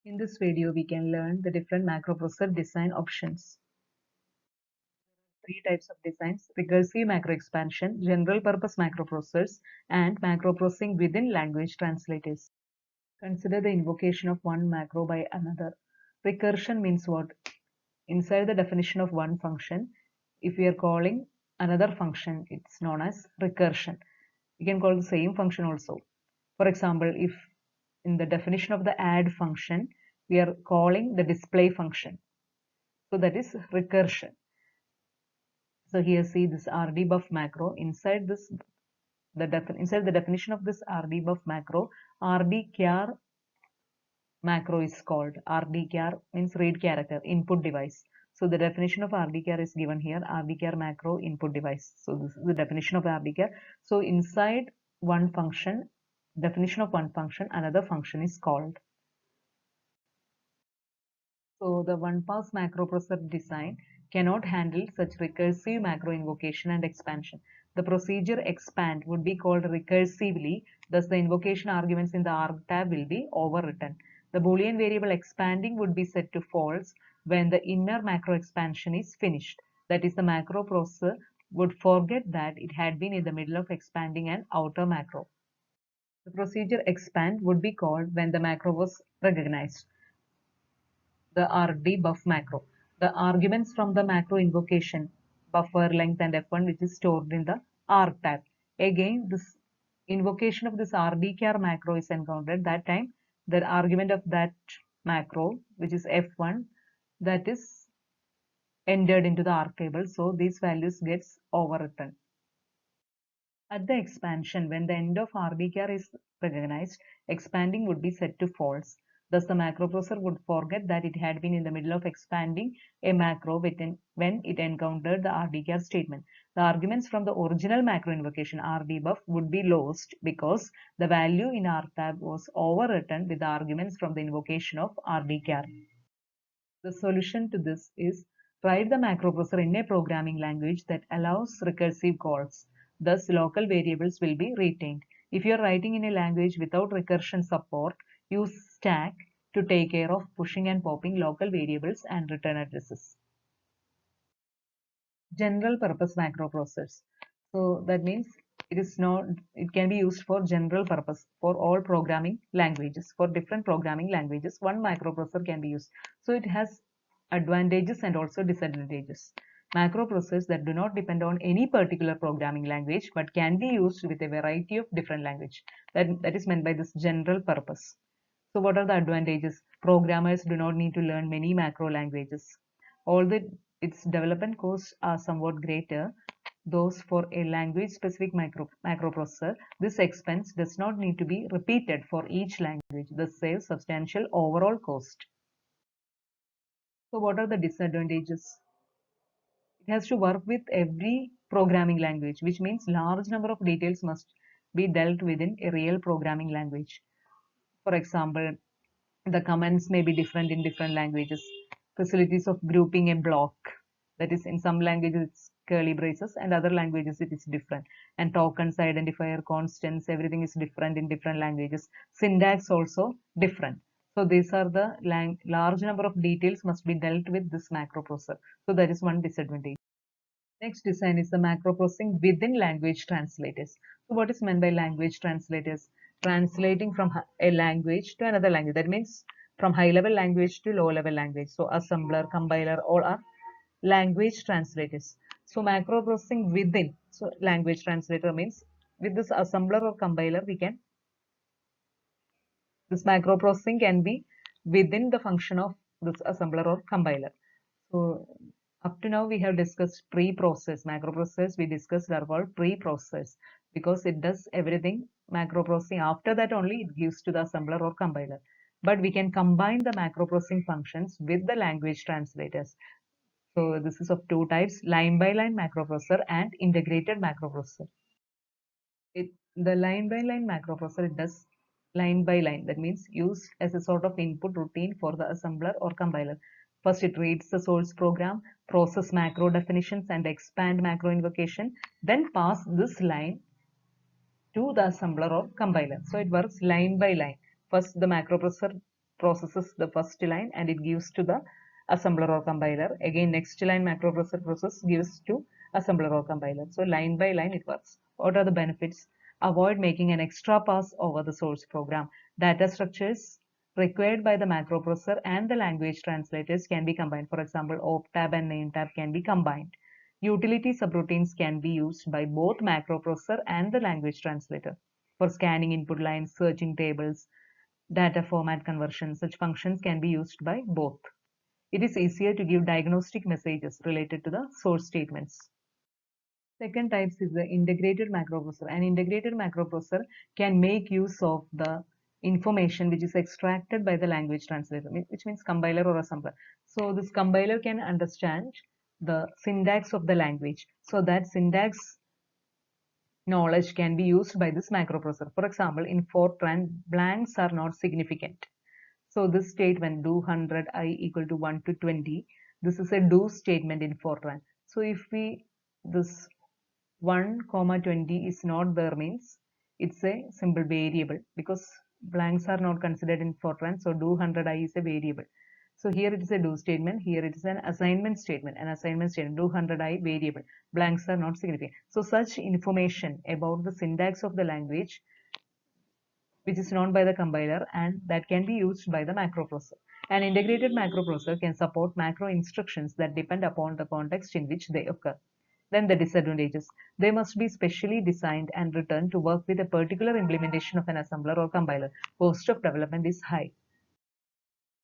In this video, we can learn the different macroprocessor design options. Three types of designs: recursive macro expansion, general purpose macroprocessors, and macroprocessing within language translators. Consider the invocation of one macro by another. Recursion means what? Inside the definition of one function, if we are calling another function, it's known as recursion. We can call the same function also. For example, if in the definition of the add function, we are calling the display function. So that is recursion. So here see this rdbuf macro. Inside the definition of this rdbuf macro, rdchar macro is called. Rdchar means read character, input device. So the definition of rdchar is given here, rdchar macro input device. So this is the definition of rdchar. So inside one function, definition of one function, another function is called. So the one-pass macroprocessor design cannot handle such recursive macro invocation and expansion. The procedure expand would be called recursively, thus the invocation arguments in the argtab will be overwritten. The Boolean variable expanding would be set to false when the inner macro expansion is finished. That is, the macroprocessor would forget that it had been in the middle of expanding an outer macro. The procedure expand would be called when the macro was recognized. The rdbuf macro. The arguments from the macro invocation, buffer length and f1, which is stored in the argtab. Again, this invocation of this rdchar macro is encountered. That time, the argument of that macro, which is f1, that is entered into the arg table. So these values gets overwritten. At the expansion, when the end of rdchar is recognized, expanding would be set to false. Thus, the macroprocessor would forget that it had been in the middle of expanding a macro when it encountered the rdchar statement. The arguments from the original macro invocation rdbuf would be lost because the value in argtab was overwritten with the arguments from the invocation of rdchar. The solution to this is write the macroprocessor in a programming language that allows recursive calls. Thus, local variables will be retained. If you are writing in a language without recursion support, use stack to take care of pushing and popping local variables and return addresses. General purpose macroprocessors. So that means it can be used for general purpose for all programming languages. For different programming languages, one microprocessor can be used. So it has advantages and also disadvantages. Macroprocessors that do not depend on any particular programming language but can be used with a variety of different language. That is meant by this general purpose. So what are the advantages? Programmers do not need to learn many macro languages. Although its development costs are somewhat greater, those for a language-specific macroprocessor, this expense does not need to be repeated for each language, thus saves substantial overall cost. So what are the disadvantages? It has to work with every programming language, which means large number of details must be dealt with in a real programming language. For example, the commands may be different in different languages. Facilities of grouping a block, that is, in some languages it's curly braces and other languages it is different. And tokens, identifier, constants, everything is different in different languages. Syntax also different. So these are the large number of details must be dealt with this macroprocessor. So that is one disadvantage. Next design is the macroprocessing within language translators. So what is meant by language translators? Translating from a language to another language. That means from high level language to low level language. So assembler, compiler, all are language translators. So macroprocessing within. So language translator means with this assembler or compiler this macroprocessing can be within the function of this assembler or compiler. So up to now we have discussed pre-process. Macroprocessors we discussed are called pre-process because it does everything macroprocessing. After that only it gives to the assembler or compiler. But we can combine the macroprocessing functions with the language translators. So this is of two types, line by line macroprocessor and integrated macroprocessor. The line by line macroprocessor, it does line by line. That means used as a sort of input routine for the assembler or compiler. First, it reads the source program, process macro definitions and expand macro invocation, then pass this line to the assembler or compiler. So it works line by line. First, the macroprocessor processes the first line and it gives to the assembler or compiler. Again, next line microprocessor process gives to assembler or compiler. So line by line it works. What are the benefits? Avoid making an extra pass over the source program. Data structures required by the macroprocessor and the language translators can be combined. For example, op-tab and name-tab can be combined. Utility subroutines can be used by both macroprocessor and the language translator. For scanning input lines, searching tables, data format conversion, such functions can be used by both. It is easier to give diagnostic messages related to the source statements. Second type is the integrated macroprocessor. An integrated macroprocessor can make use of the information which is extracted by the language translator, which means compiler or assembler. So this compiler can understand the syntax of the language. So that syntax knowledge can be used by this macroprocessor. For example, in Fortran, blanks are not significant. So this statement do 100i equal to 1 to 20, this is a do statement in Fortran. So if this 1 comma 20 is not there means it's a simple variable because blanks are not considered in Fortran. So do 100i is a variable. So here it is a do statement, here it is an assignment statement, do 100i variable, blanks are not significant. So such information about the syntax of the language which is known by the compiler and that can be used by the macroprocessor. An integrated macroprocessor can support macro instructions that depend upon the context in which they occur. Then the disadvantages. They must be specially designed and written to work with a particular implementation of an assembler or compiler. Cost of development is high.